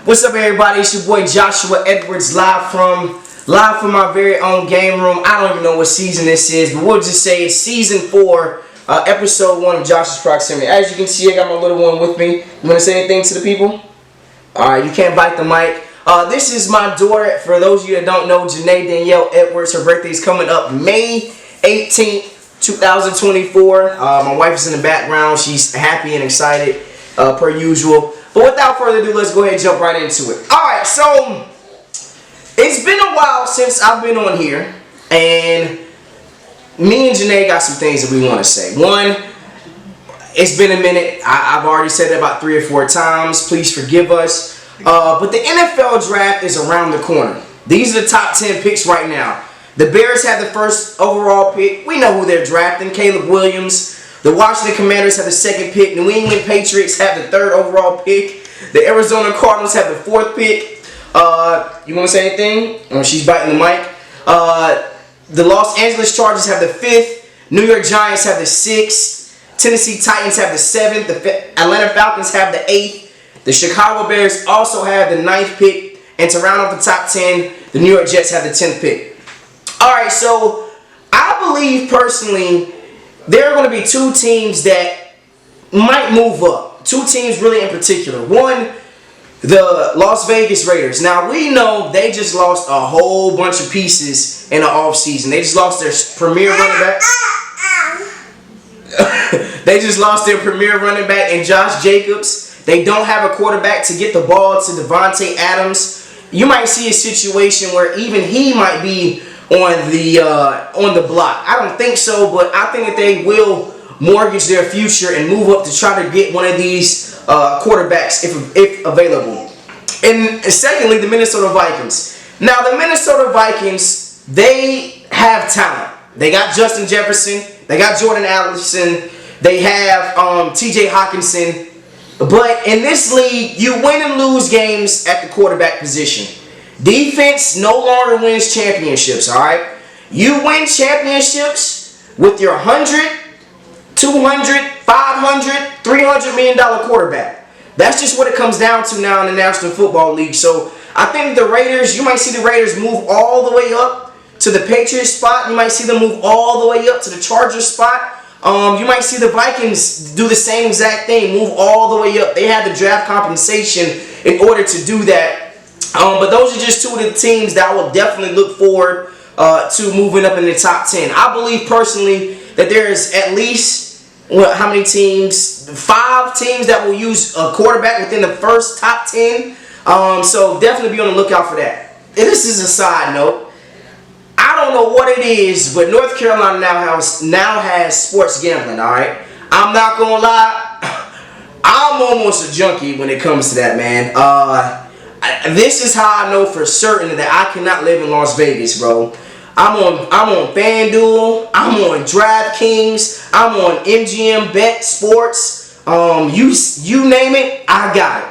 What's up, everybody? It's your boy Joshua Edwards, live from my very own game room. I don't even know what season this is, but we'll just say it's season 4, episode 1 of Josh's Proximity. As you can see, I got my little one with me. You want to say anything to the people? All right, you can't bite the mic. This is my daughter. For those of you that don't know, Janae Danielle Edwards. Her birthday is coming up May 18th, 2024. My wife is in the background. She's happy and excited, per usual. But without further ado, let's go ahead and jump right into it. Alright, so it's been a while since I've been on here, and me and Janae got some things that we want to say. One, it's been a minute. I've already said it about 3 or 4 times. Please forgive us. But the NFL draft is around the corner. These are the top 10 picks right now. The Bears have the first overall pick. We know who they're drafting, Caleb Williams. The Washington Commanders have the 2nd pick. New England Patriots have the 3rd overall pick. The Arizona Cardinals have the 4th pick. You want to say anything? Oh, she's biting the mic. The Los Angeles Chargers have the 5th. New York Giants have the 6th. Tennessee Titans have the 7th. The Atlanta Falcons have the 8th. The Chicago Bears also have the 9th pick. And to round off the top 10, the New York Jets have the 10th pick. Alright, so I believe personally there are going to be 2 teams that might move up. 2 teams really in particular. One, the Las Vegas Raiders. Now, we know they just lost a whole bunch of pieces in the offseason. They just lost their premier running back. They just lost their premier running back in Josh Jacobs. They don't have a quarterback to get the ball to Devontae Adams. You might see a situation where even he might be on the block. I don't think so, but I think that they will mortgage their future and move up to try to get one of these quarterbacks if available. And secondly, the Minnesota Vikings. Now, the Minnesota Vikings, they have talent. They got Justin Jefferson. They got Jordan Allison. They have T.J. Hawkinson. But in this league, you win and lose games at the quarterback position. Defense no longer wins championships, all right? You win championships with your $100, $200, $500, $300 million quarterback. That's just what it comes down to now in the National Football League. So I think the Raiders, you might see the Raiders move all the way up to the Patriots spot. You might see them move all the way up to the Chargers spot. You might see the Vikings do the same exact thing, move all the way up. They have the draft compensation in order to do that. But those are just 2 of the teams that I will definitely look forward to moving up in the top 10. I believe personally that there is at least, how many teams? 5 teams that will use a quarterback within the first top 10. So definitely be on the lookout for that. And this is a side note. I don't know what it is, but North Carolina now has sports gambling, all right? I'm not going to lie. I'm almost a junkie when it comes to that, man. This is how I know for certain that I cannot live in Las Vegas, bro. I'm on FanDuel, I'm on DraftKings, I'm on MGM Bet Sports. You name it, I got it.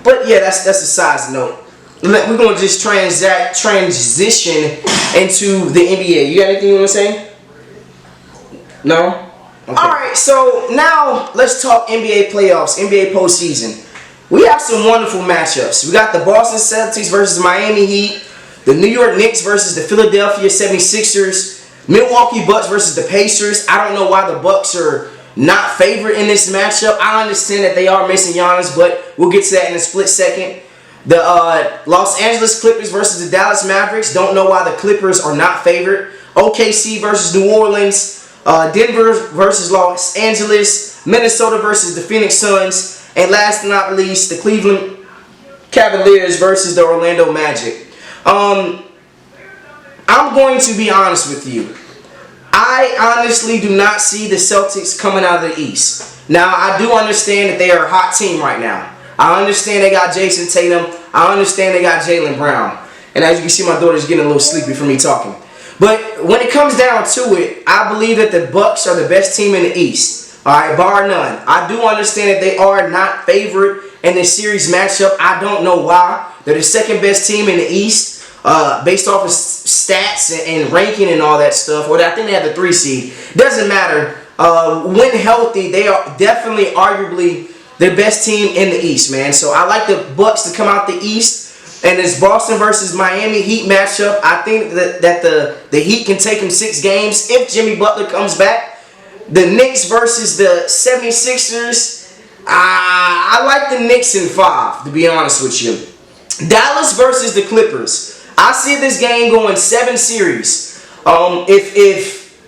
But yeah, that's a side note. We're gonna just transition into the NBA. You got anything you wanna say? No? Okay. Alright, so now let's talk NBA playoffs, NBA postseason. We have some wonderful matchups. We got the Boston Celtics versus Miami Heat, the New York Knicks versus the Philadelphia 76ers, Milwaukee Bucks versus the Pacers. I don't know why the Bucks are not favored in this matchup. I understand that they are missing Giannis, but we'll get to that in a split second. The Los Angeles Clippers versus the Dallas Mavericks. Don't know why the Clippers are not favored. OKC versus New Orleans, Denver versus Los Angeles, Minnesota versus the Phoenix Suns, and last but not least, the Cleveland Cavaliers versus the Orlando Magic. I'm going to be honest with you. I honestly do not see the Celtics coming out of the East. Now, I do understand that they are a hot team right now. I understand they got Jason Tatum. I understand they got Jaylen Brown. And as you can see, my daughter's getting a little sleepy from me talking. But when it comes down to it, I believe that the Bucks are the best team in the East. Alright, bar none. I do understand that they are not favored in this series matchup. I don't know why. They're the 2nd best team in the East based off of stats and ranking and all that stuff. Or I think they have the 3 seed. Doesn't matter. When healthy, they are definitely arguably the best team in the East, man. So I like the Bucks to come out the East. And this Boston versus Miami Heat matchup, I think that the Heat can take them 6 games if Jimmy Butler comes back. The Knicks versus the 76ers, I like the Knicks in 5, to be honest with you. Dallas versus the Clippers. I see this game going 7 series. If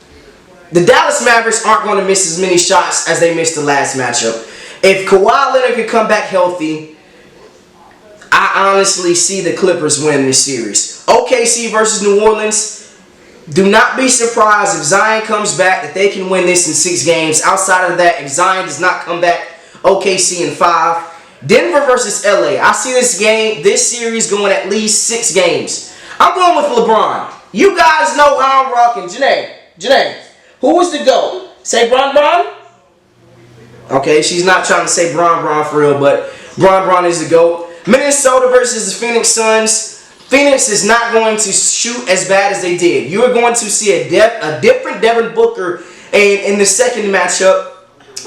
the Dallas Mavericks aren't going to miss as many shots as they missed the last matchup. If Kawhi Leonard can come back healthy, I honestly see the Clippers win this series. OKC versus New Orleans. Do not be surprised if Zion comes back that they can win this in 6 games. Outside of that, if Zion does not come back, OKC in 5. Denver versus LA. I see this series going at least 6 games. I'm going with LeBron. You guys know how I'm rocking. Janae, who was the GOAT? Say Bron? Okay, she's not trying to say Bron for real, but Bron is the GOAT. Minnesota versus the Phoenix Suns. Phoenix is not going to shoot as bad as they did. You are going to see a different Devin Booker in the second matchup,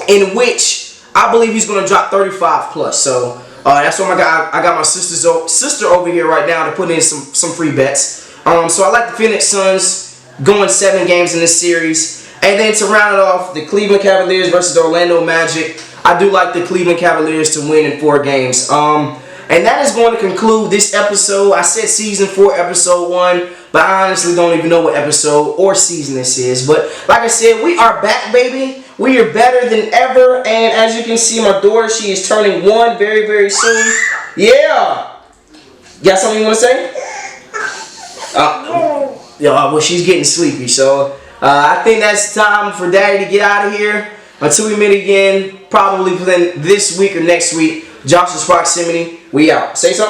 in which I believe he's going to drop 35 plus. So that's what I got my sister over here right now to put in some free bets. So I like the Phoenix Suns going 7 games in this series. And then to round it off, the Cleveland Cavaliers versus the Orlando Magic. I do like the Cleveland Cavaliers to win in 4 games. And that is going to conclude this episode. I said season 4, episode 1, but I honestly don't even know what episode or season this is. But like I said, we are back, baby. We are better than ever. And as you can see, my daughter, she is turning 1 very, very soon. Yeah. Got something you want to say? Well, she's getting sleepy. So I think that's time for Daddy to get out of here. Until we meet again, probably within this week or next week. Josh's Proximity. We out. Say something.